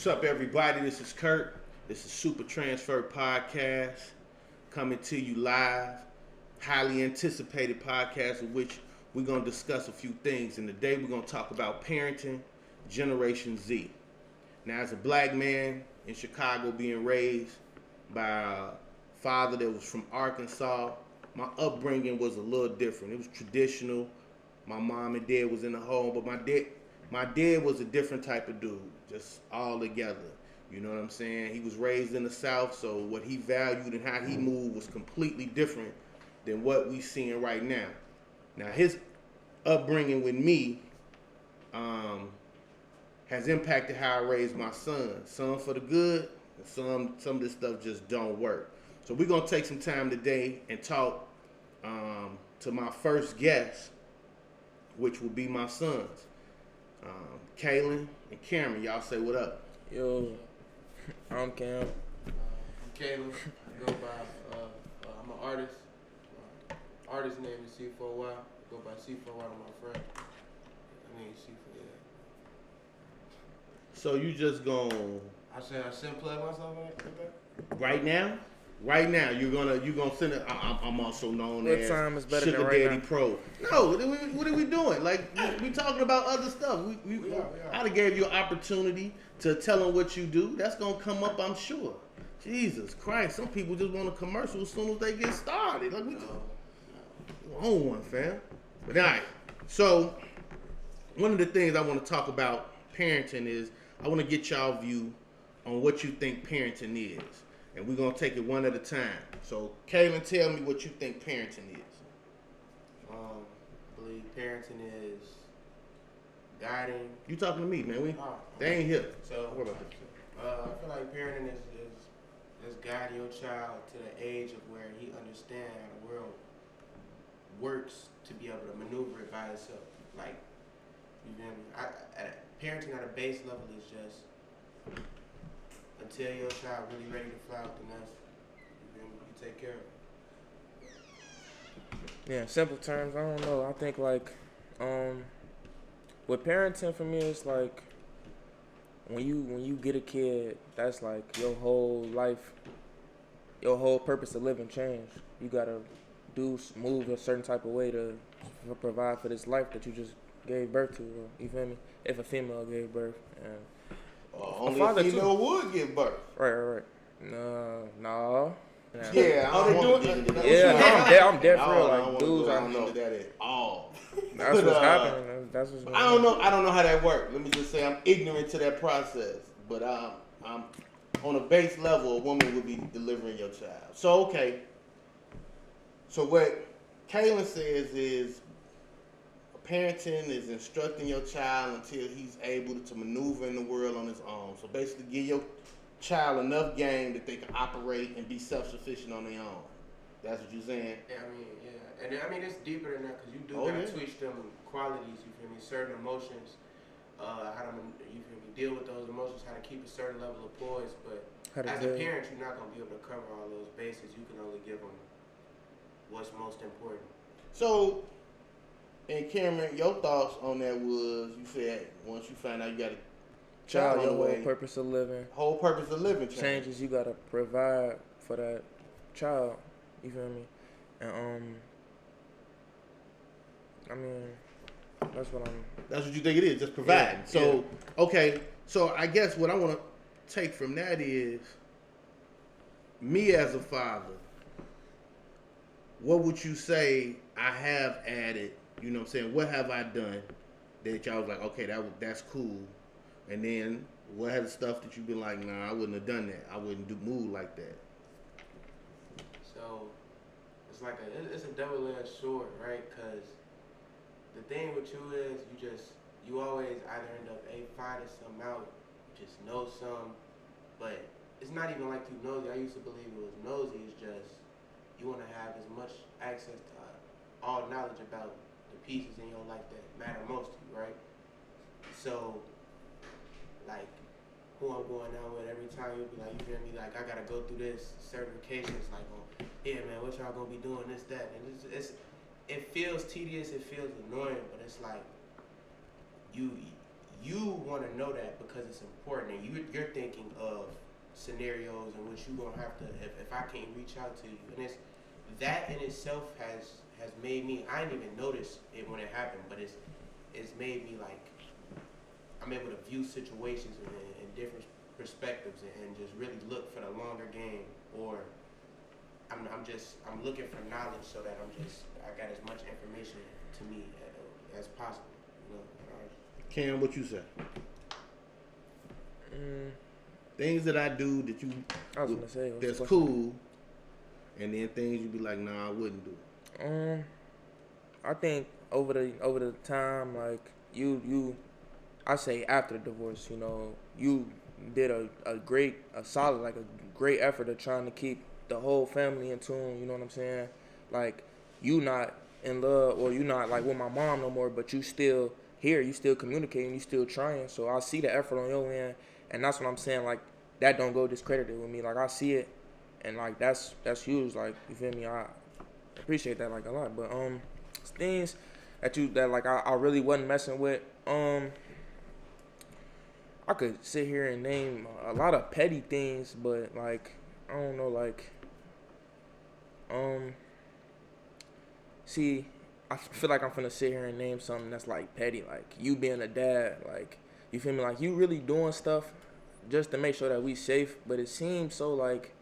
What's up, everybody? This is Kurt. This is Supertransfer Podcast coming to you live. Highly anticipated podcast in which we're going to discuss a few things. And today we're going to talk about parenting, Generation Z. Now, as a black man in Chicago being raised by a father that was from Arkansas, my upbringing was a little different. It was traditional. My mom and dad was in the home, but my dad was a different type of dude, just all together. You know what I'm saying? He was raised in the South, so what he valued and how he moved was completely different than what we seeing right now. Now, his upbringing with me has impacted how I raised my son. Some for the good, and some of this stuff just don't work. So we're gonna take some time today and talk to my first guest, which will be my sons, Kaylin and Cameron. Y'all say what up. Yo, I'm Cam. I'm Caleb. I go by, I'm an artist. Artist name is C4Y. I go by C4Y to my friend. I mean, C4, yeah. So you just gonna I shouldn't plug myself like that? right now you're gonna send it. I'm also known What as time is better Sugar than right Daddy now? Pro. No, what are we doing? Like we talking about other stuff. We are. I'd have gave you an opportunity to tell them what you do. That's gonna come up, I'm sure. Jesus Christ, some people just want a commercial as soon as they get started. Like we own one, fam. But all right. So one of the things I want to talk about parenting is I want to get y'all view on what you think parenting is. And we're going to take it one at a time. So, Kaylin, tell me what you think parenting is. I believe parenting is guiding. You talking to me, man. Oh, They ain't here. So, What about this? I feel like parenting is guiding your child to the age of where he understands how the world works to be able to maneuver it by itself. Like, you feel me? Parenting at a base level is just until your child really ready to fly out the nest, you take care of it. Yeah, in simple terms, I don't know. I think like, with parenting for me, it's like when you get a kid, that's like your whole life, your whole purpose of living change. You gotta move a certain type of way to provide for this life that you just gave birth to. You feel me? If a female gave birth, and Only a female would give birth. right. No. Yeah, Oh, they I doing don't it? Yeah, I'm dead for real. I Like don't dudes, wanna I go know. into that at all. That's what's happening. That's what's going I don't know. I don't know how that works. Let me just say I'm ignorant to that process. But I'm on a base level. A woman would be delivering your child. So okay. So what Kaylin says is parenting is instructing your child until he's able to maneuver in the world on his own. So basically, give your child enough game that they can operate and be self-sufficient on their own. That's what you're saying. Yeah, and it's deeper than that because you do Oh, gotta yeah. teach them qualities. You feel me? Certain emotions, how to you feel me deal with those emotions, how to keep a certain level of poise. But How to as a deal. parent, you're not gonna be able to cover all those bases. You can only give them what's most important. So, and Cameron, your thoughts on that was you said once you find out you got a child on your the whole way, purpose of living whole purpose of living changes. You gotta provide for that child. You feel me? And I mean, that's what I'm. That's what you think it is, just providing. Yeah, So, okay. So I guess what I want to take from that is me as a father. What would you say I have added? You know what I'm saying? What have I done that y'all was like, okay, that's cool. And then what had the stuff that you've been like, nah, I wouldn't have done that. I wouldn't move like that. So it's like it's a double-edged sword, right? Because the thing with you is you always either end up finding something out, you just know some, but it's not even like you nosy. I used to believe it was nosy. It's just you want to have as much access to all knowledge about the pieces in your life that matter most to you, right? So, like, who I'm going out with every time you'll be like, you feel me? Like, I gotta go through this certifications. Like, yeah, man, what y'all gonna be doing? This, that, and it feels tedious. It feels annoying, but it's like you you want to know that because it's important, and you're thinking of scenarios in which you're gonna have to, if I can't reach out to you, and it's that in itself has made me. I didn't even notice it when it happened, but it's made me like I'm able to view situations in different perspectives and just really look for the longer game, or I'm looking for knowledge so that I got as much information to me as possible. You know. Cam, what you say? Things that I do that you I was gonna say that's cool, and then things you be like, nah, I wouldn't do. I think over the time, like you, I say after the divorce, you know, you did a solid, like a great effort of trying to keep the whole family in tune. You know what I'm saying? Like you not in love, or you not like with my mom no more, but you still here, you still communicating, you still trying. So I see the effort on your end, and that's what I'm saying. Like that don't go discredited with me. Like I see it, and like that's huge. Like you feel me? I appreciate that like a lot. But things that like I really wasn't messing with. I could sit here and name a lot of petty things, but like I don't know, like see, I feel like I'm finna sit here and name something that's like petty, like you being a dad, like you feel me, like you really doing stuff just to make sure that we safe, but it seems so like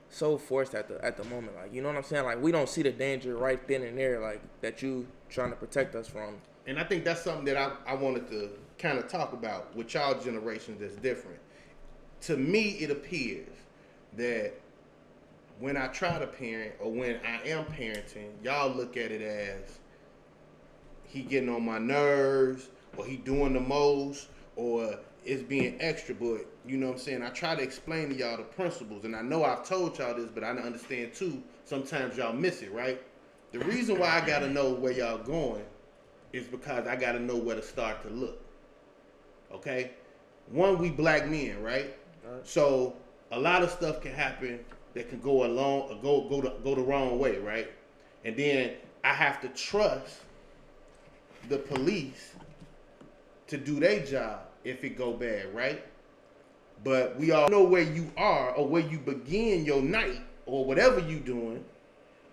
so forced at the moment, like you know what I'm saying, like we don't see the danger right then and there, like that you trying to protect us from. And I think that's something that I wanted to kind of talk about with y'all generations that's different. To me, it appears that when I try to parent or when I am parenting, y'all look at it as he getting on my nerves, or he doing the most, or it's being extra. But you know what I'm saying, I try to explain to y'all the principles, and I know I've told y'all this, but I understand too, sometimes y'all miss it, right? The reason why I gotta know where y'all going is because I gotta know where to start to look. Okay? One, we black men, right? So a lot of stuff can happen that can go the wrong way, right? And then I have to trust the police to do their job if it go bad, right? But we all know where you are or where you begin your night or whatever you doing.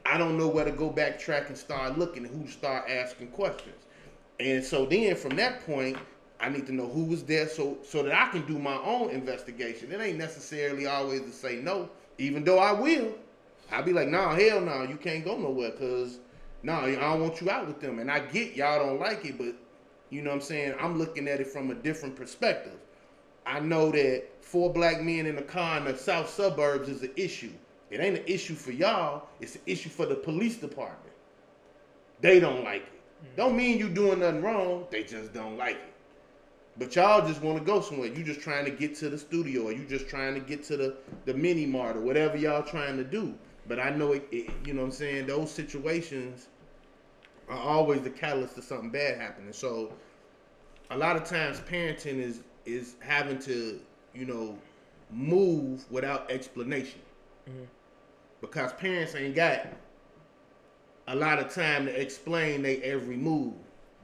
I don't know where to go backtrack and start looking, who to start asking questions. And so then from that point, I need to know who was there so that I can do my own investigation. It ain't necessarily always to say no, even though I will. I'll be like, nah, hell no, you can't go nowhere because, nah, I don't want you out with them. And I get y'all don't like it, but you know what I'm saying? I'm looking at it from a different perspective. I know that 4 black men in a car in the south suburbs is an issue. It ain't an issue for y'all. It's an issue for the police department. They don't like it. Don't mean you doing nothing wrong. They just don't like it. But y'all just want to go somewhere. You just trying to get to the studio, or you just trying to get to the mini mart, or whatever y'all trying to do. But I know it, you know what I'm saying, those situations are always the catalyst to something bad happening. So a lot of times parenting is having to, you know, move without explanation. Mm-hmm. Because parents ain't got a lot of time to explain their every move.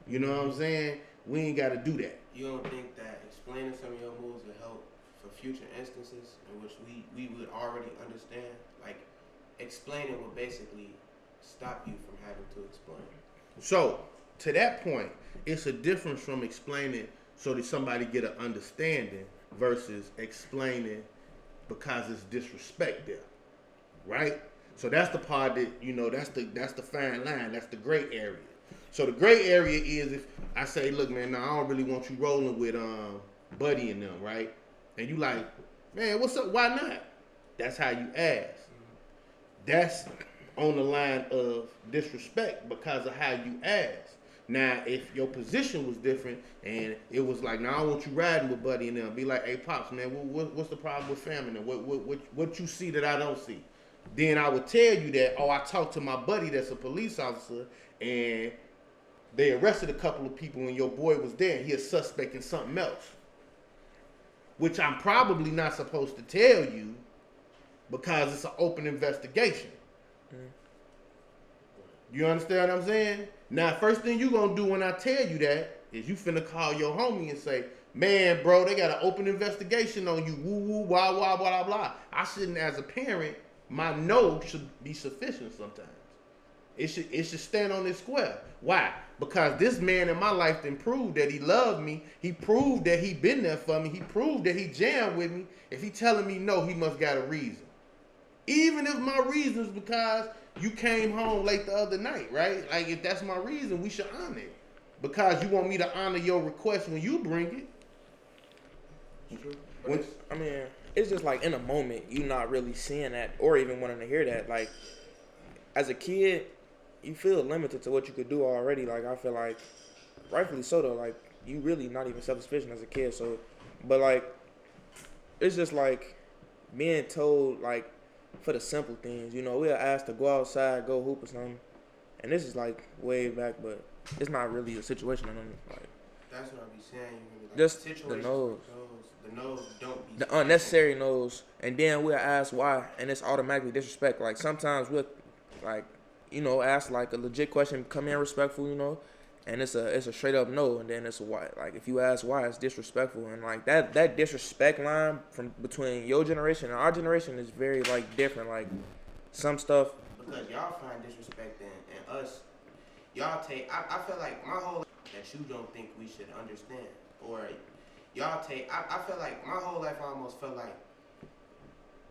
You know what I'm saying? We ain't got to do that. You don't think that explaining some of your moves will help for future instances in which we would already understand? Like, explaining will basically stop you from having to explain. So, to that point, it's a difference from explaining so that somebody get an understanding versus explaining because it's disrespect there, right? So that's the part that, you know, that's the fine line. That's the gray area. So the gray area is if I say, look, man, I don't really want you rolling with Buddy and them, right? And you like, man, what's up? Why not? That's how you ask. That's on the line of disrespect because of how you ask. Now, if your position was different and it was like, now I want you riding with Buddy and them, be like, hey, Pops, man, what's the problem with family? What you see that I don't see? Then I would tell you that, I talked to my buddy that's a police officer, and they arrested a couple of people when your boy was there, and he a suspect in something else. Which I'm probably not supposed to tell you because it's an open investigation. Mm. You understand what I'm saying? Now, first thing you're going to do when I tell you that, is you finna call your homie and say, man, bro, they got an open investigation on you. Woo woo, blah blah blah blah. I shouldn't, as a parent, my no should be sufficient sometimes. It should stand on its square. Why? Because this man in my life done proved that he loved me. He proved that he been there for me. He proved that he jammed with me. If he telling me no, he must got a reason. Even if my reason is because you came home late the other night, right? Like, if that's my reason, we should honor it. Because you want me to honor your request when you bring it. True. It's just like in a moment, you not really seeing that or even wanting to hear that. Like, as a kid, you feel limited to what you could do already. Like, I feel like, rightfully so though, like, you really not even self-sufficient as a kid. So, but like, it's just like being told, like, for the simple things, you know, we are asked to go outside, go hoop or something. And this is like way back, but it's not really a situation. Like, That's what I be saying. Like, just the situations nose. The nose don't be The unnecessary nose, and then we'll ask why, and it's automatically disrespect. Like, sometimes we'll, like, you know, ask like a legit question, come in respectful, you know, and it's a straight up no, and then it's a why. Like, if you ask why, it's disrespectful, and like that disrespect line from between your generation and our generation is very like different. Like, some stuff because y'all find disrespect in us. Y'all take. I feel like my whole life that you don't think we should understand, or y'all take. I feel like my whole life I almost felt like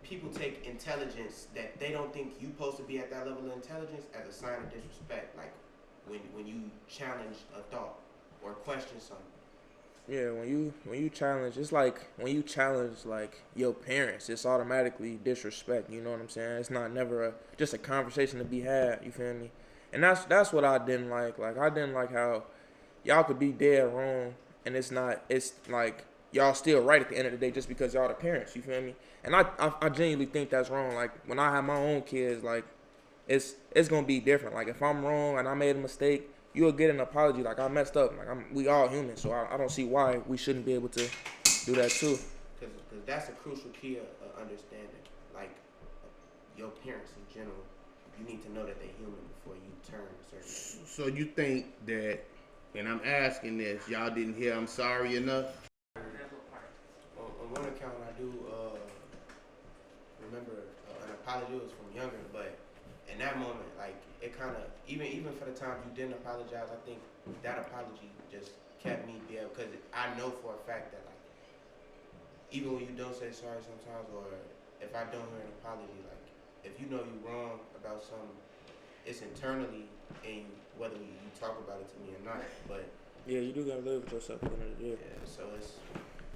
people take intelligence that they don't think you supposed to be at that level of intelligence as a sign of disrespect. Like when you challenge a thought or question something. Yeah, when you challenge, it's like when you challenge like your parents, it's automatically disrespect. You know what I'm saying? It's not never just a conversation to be had. You feel me? And that's what I didn't like. Like, I didn't like how y'all could be dead wrong, and it's not. It's like y'all still right at the end of the day just because y'all the parents. You feel me? And I genuinely think that's wrong. Like, when I have my own kids, like it's gonna be different. Like, if I'm wrong and I made a mistake, you'll get an apology. Like, I messed up. Like, we all human, so I don't see why we shouldn't be able to do that too. Because that's a crucial key of understanding. Like, your parents in general, you need to know that they're human before you turn certain. So you think that, and I'm asking this, y'all didn't hear I'm sorry enough? On one account, I do remember an apology was from younger, but in that moment, like, it kind of, even for the times you didn't apologize, I think that apology just kept me there, because I know for a fact that, like, even when you don't say sorry sometimes, or if I don't hear an apology, like, if you know you're wrong about something, it's internally in you, whether you talk about it to me or not. But yeah, you do gotta live with yourself at the end of the day. Yeah, so it's.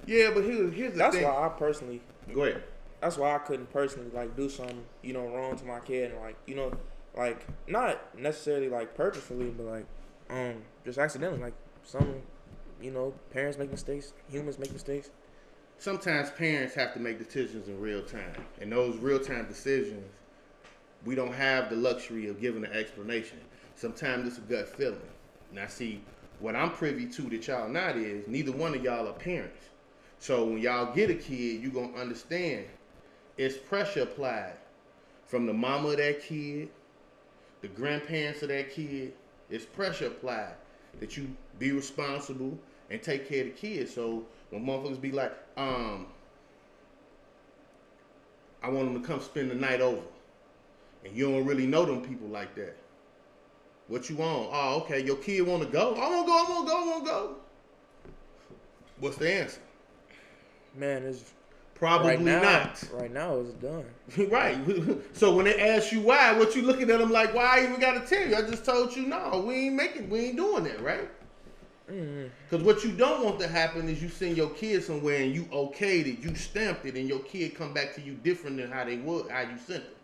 Yeah, but here's the thing. That's why I personally. Go ahead. That's why I couldn't personally like do something, you know, wrong to my kid, and like, you know, like, not necessarily like purposefully, but like just accidentally. Like, some, you know, parents make mistakes, humans make mistakes. Sometimes parents have to make decisions in real time, and those real time decisions, we don't have the luxury of giving an explanation. Sometimes it's a gut feeling. Now, see, what I'm privy to that y'all not is, neither one of y'all are parents. So when y'all get a kid, you gonna understand it's pressure applied from the mama of that kid, the grandparents of that kid. It's pressure applied that you be responsible and take care of the kids. So when motherfuckers be like, I want them to come spend the night over, and you don't really know them people like that. What you want? Oh, okay, your kid want to go? I want to go. What's the answer? Man, it's probably right now, not. Right now, it's done. Right. So when they ask you why, what you looking at them like, why I even got to tell you? I just told you, no, we ain't doing that, right? Because what you don't want to happen is you send your kid somewhere and you okayed it, you stamped it, and your kid come back to you different than how you sent it.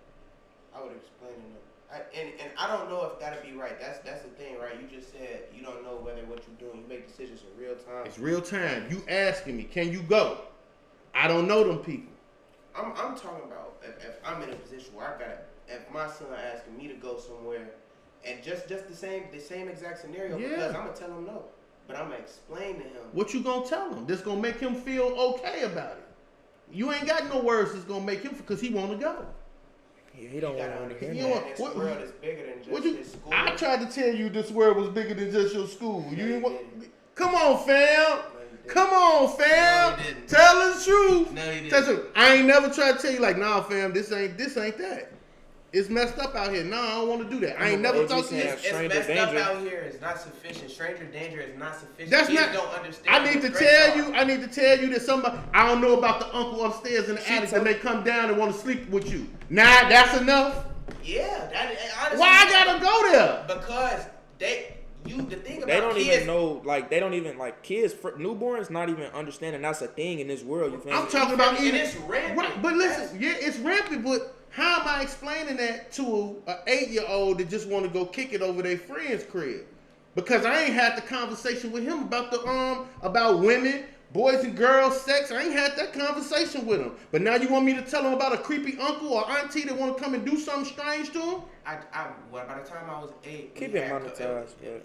I would explain it. And I don't know if that'd be right. That's the thing, right? You just said you don't know whether what you're doing. You make decisions in real time. It's real time. You asking me, can you go? I don't know them people. I'm talking about if I'm in a position where if my son asking me to go somewhere, and just the same exact scenario, because I'm gonna tell him no, but I'm gonna explain to him. What you gonna tell him? This gonna make him feel okay about it. You ain't got no words that's gonna make him, because he want to go. Yeah, he don't want to hear that. This world is bigger than just his school. I tried to tell you this world was bigger than just your school. You didn't want. Come on, fam. Come on, fam. No, he didn't. Tell the truth. No, he Tell the didn't. truth. I ain't never tried to tell you like, nah, fam, this ain't that. It's messed up out here. Nah, I don't want to do that. I ain't never talked to you. It's Stranger messed danger. up out here. It's not sufficient. Stranger danger is not sufficient. That's Kids not. don't understand. I need to tell you that somebody. I don't know about the uncle upstairs in the attic that may come down and want to sleep with you. Nah, that's enough. Yeah, that honestly. Why I gotta go there? Because the thing about They don't kids, even know, like, they don't even, like, kids, newborns not even understanding that's a thing in this world, you feel I'm me? talking about and even. it's rampant. Right, but listen, yeah, it's rampant. But how am I explaining that to an 8-year-old that just want to go kick it over their friend's crib? Because I ain't had the conversation with him about about women, boys and girls, sex. I ain't had that conversation with him. But now you want me to tell him about a creepy uncle or auntie that want to come and do something strange to him? Well, by the time I was 8, Keep we it had monetized, it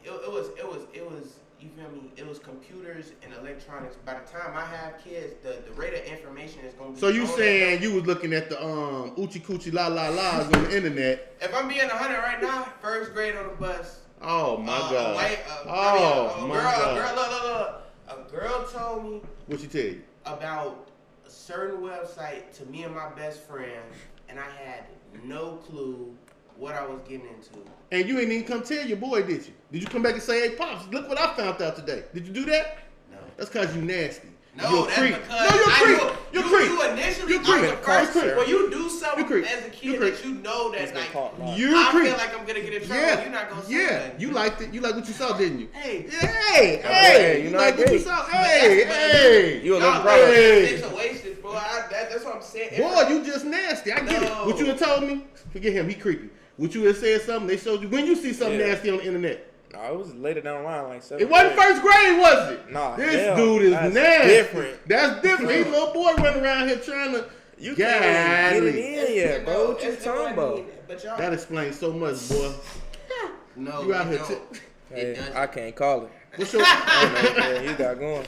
was you feel me? It was computers and electronics. By the time I have kids, the rate of information is gonna be. So you on saying that. you was looking at the Oochie Coochie La La La's on the internet? If I'm being 100 right now, first grade on the bus. Oh my God! A God! A girl told me What she tell you? about a certain website to me and my best friend, and I had no clue what I was getting into. And you ain't even come tell your boy, did you? Did you come back and say, "Hey, pops, look what I found out today"? Did you do that? No. That's cause you nasty. No, you're a that's creep. because No, you're a creep. You're a creep. You initially You're a creep. are the first. You're a creep. When you do something You're a creep. as a kid You're a creep. that you know that It's been like caught live. You're a I creep. feel like I'm gonna get in trouble. Yeah. You're not gonna say Yeah. nothing. You liked it. You like what you saw, didn't you? Hey. Hey. Hey, You you like know, what you hey. saw? But Hey. that's- Hey. You a Y'all little brother. Hey. It's a wasted, boy. That's what I'm saying. Boy, you just nasty. I get it. No. What you have told me? Forget him. He creepy. What you have said something? They showed you when you see something Yeah. nasty on the internet. No, it was later down the line, like 7th It wasn't grade. first grade, was it? Nah, This hell, dude is that's nasty. different. That's different. He's a little boy running around here trying to. You can't get it Golly. in yet, bro. What you talking about? But y'all, That explains so much, boy. no, You out it here. don't. Hey, doesn't. I can't call it. What's your? I don't know what you got going.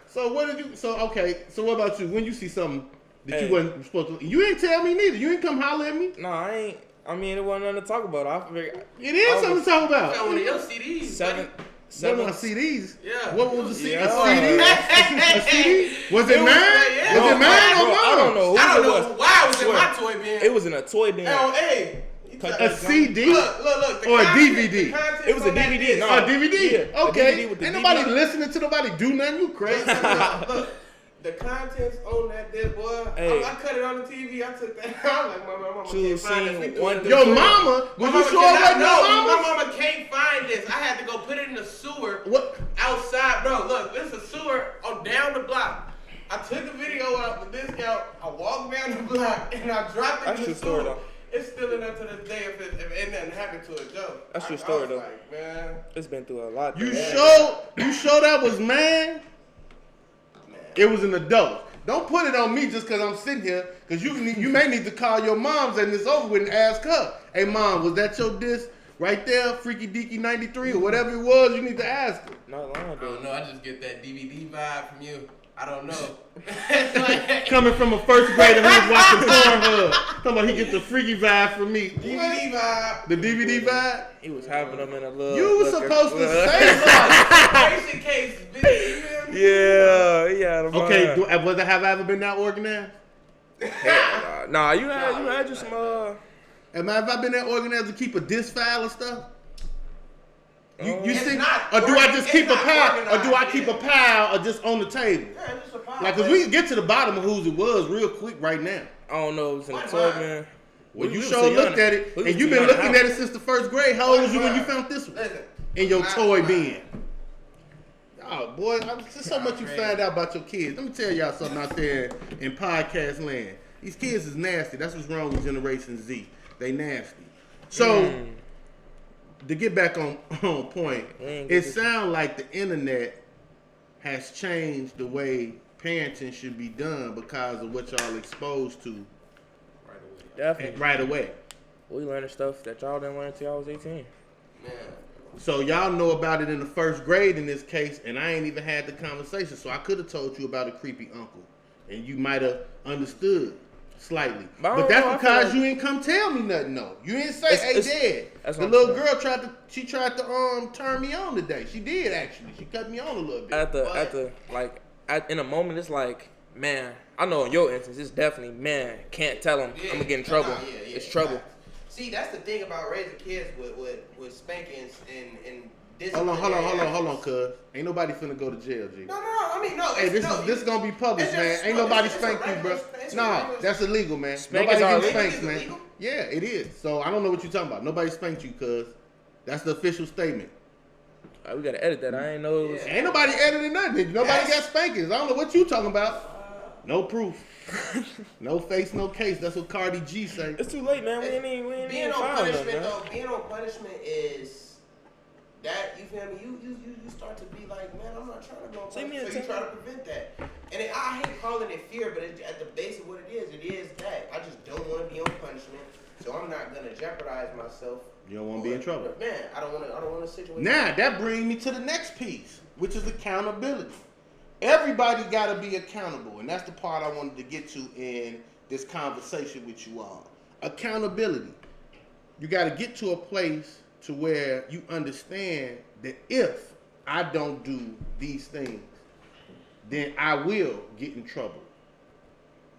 So what did you? So okay. So what about you? When you see something that you Hey. wasn't supposed to, you ain't tell me neither. You ain't come holler at me. No, I ain't. I mean, it wasn't nothing to talk about. I figured It is I something was to talk about. Got one of your CDs. seven. What was CDs? Yeah. What was the CD? Yeah. A CD? A CD? Was it It mine? was- yeah. Was it mine bro, or I don't mine? know who I don't it know was. why it was in Swear. my toy bin. It was in a toy bin. Hey. A CD? Look. Or a content- DVD? the content It was a on that DVD. disc- No. A DVD? Yeah, a Okay. DVD with the Ain't nobody DVD. listening to nobody do nothing. You crazy? Look, the contents on that disc, boy. Hey. I cut it on the TV. I took that. I was like, my mama She can't find seen this. We doing one it. thing- Your mama? My Was mama you sure it cannot- wasn't your no, mama? my mama can't find this. I had to go put it in the sewer What? outside, bro. Look, this is a sewer on down the block. I took the video out, the disc out. I walked down the block and I dropped it That's in the your story, sewer. though. It's still in there to this day if ain't nothing happened to it, Joe. That's your I story, was though. Like, man, It's been through a lot. You though. sure that was mine? It was an adult. Don't put it on me just because I'm sitting here. Because you may need to call your moms and it's over with and ask her. Hey, mom, was that your disc right there? Freaky Deaky 93 or whatever it was. You need to ask her. Not long I ago. don't know. I just get that DVD vibe from you. I don't know. Coming from a first grader who was watching Pornhub. Talking about he gets the freaky vibe from me. DVD vibe. The DVD vibe? He was having them in a little. You was supposed to say Patient case, bitch. Yeah, yeah. Okay, have I ever been that organized? Nah, you had you some. Have I been that organized to keep a disc file and stuff? You It's think, not or do I just it's keep a not pile, or do I organized, keep yeah. a pile, or just on the table? Yeah, just a pile, Like, cause we can get to the bottom of whose it was real quick right now. I don't know. It was in a What toy mine? bin. Well, We you was sure too looked young. at it, We was and you've too been young to looking have at it since the first grade. How old was you when you What found this one Listen, in your my- toy my- bin? Oh boy, there's so much you Crazy. find out about your kids. Let me tell y'all something out there in podcast land. These kids is nasty. That's what's wrong with Generation Z. They nasty. So to get back on point, ain't it get this- sounds like the internet has changed the way parenting should be done because of what y'all exposed to Definitely. right away. We learning stuff that y'all didn't learn until I was 18. Man. So y'all know about it in the first grade in this case, and I ain't even had the conversation. So I could have told you about a creepy uncle, and you might have understood. slightly. But I But don't that's know, I feel because like- you ain't come tell me nothing, though. You didn't say, hey, It's- Dad. that's The what I'm little saying. girl tried to turn me on today. She did, actually. She cut me on a little bit. In a moment, it's like, man, I know in your instance, it's definitely, man, can't tell him, I'm gonna get in trouble. It's trouble. See, that's the thing about raising kids with spankings and Hold disciplinary on, cuz. Ain't nobody finna go to jail, G. No. I mean, no. Hey, this gonna be published, man. Ain't nobody spank you, bro. Nah, that's illegal, man. Spankings Nobody are gets illegal? spanked, man. Illegal? Yeah, it is. So I don't know what you're talking about. Nobody spanked you, cuz. That's the official statement. All right, we gotta edit that. I ain't know it was. Ain't nobody editing nothing. Nobody got spankings. I don't know what you talking about. No proof. No face, no case. That's what Cardi G say. It's too late, man. We ain't Being even on filed punishment, nothing, man. though, being on punishment is that, you feel me? You start to be like, man, I'm not trying to go on See me punishment. So you try to prevent that. And I hate calling it fear, but at the base of what it is that. I just don't want to be on punishment, so I'm not gonna jeopardize myself. You don't want to be in trouble. Man, I don't want a situation. Now, that brings me to the next piece, which is accountability. Everybody got to be accountable, and that's the part I wanted to get to in this conversation with you all. Accountability. You got to get to a place to where you understand that if I don't do these things, then I will get in trouble.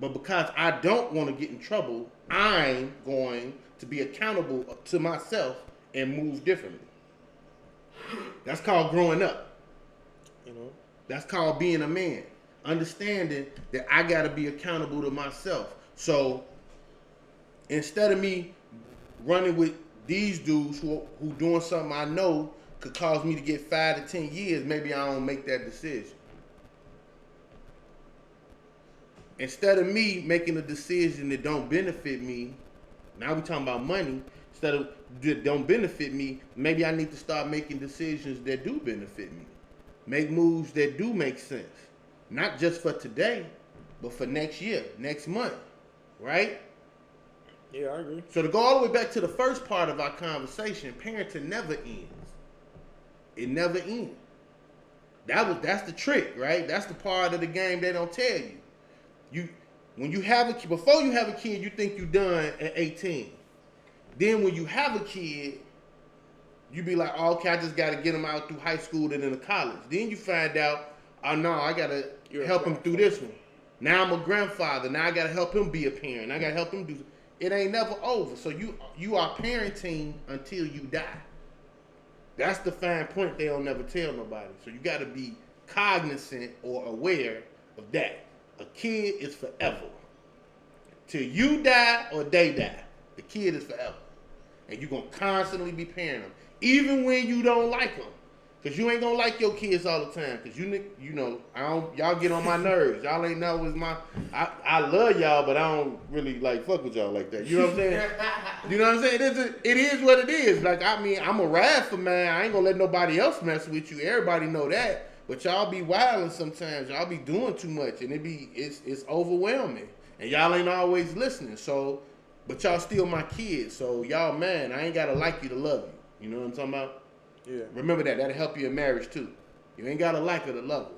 But because I don't want to get in trouble, I'm going to be accountable to myself and move differently. That's called growing up. You know. That's called being a man. Understanding that I got to be accountable to myself. So instead of me running with these dudes who doing something I know could cause me to get 5 to 10 years, maybe I don't make that decision. Instead of me making a decision that don't benefit me, now we talking about money. Instead of that don't benefit me, maybe I need to start making decisions that do benefit me. Make moves that do make sense. Not just for today, but for next year, next month, right? Yeah, I agree. So to go all the way back to the first part of our conversation, parenting never ends. It never ends. That's the trick, right? That's the part of the game they don't tell you. When you have a kid, before you have a kid, you think you're done at 18. Then when you have a kid, you be like, oh, okay, I just got to get him out through high school and into college. Then you find out, oh no, I got to help him through this one. Now I'm a grandfather. Now I got to help him be a parent. I got to help him do. It ain't never over. So you are parenting until you die. That's the fine point they don't never tell nobody. So you got to be cognizant or aware of that. A kid is forever. Till you die or they die, the kid is forever. And you're going to constantly be parenting them. Even when you don't like them. Because you ain't going to like your kids all the time. Because you know, y'all get on my nerves. Y'all ain't know it's I love y'all, but I don't really like fuck with y'all like that. You know what I'm saying? You know what I'm saying? It is what it is. Like, I mean, I'm a ride for man. I ain't going to let nobody else mess with you. Everybody know that. But y'all be wilding sometimes. Y'all be doing too much. And it's overwhelming. And y'all ain't always listening. So, but y'all still my kids. So y'all, man, I ain't got to like you to love you. You know what I'm talking about? Yeah. Remember that. That'll help you in marriage too. You ain't got to like her to love her.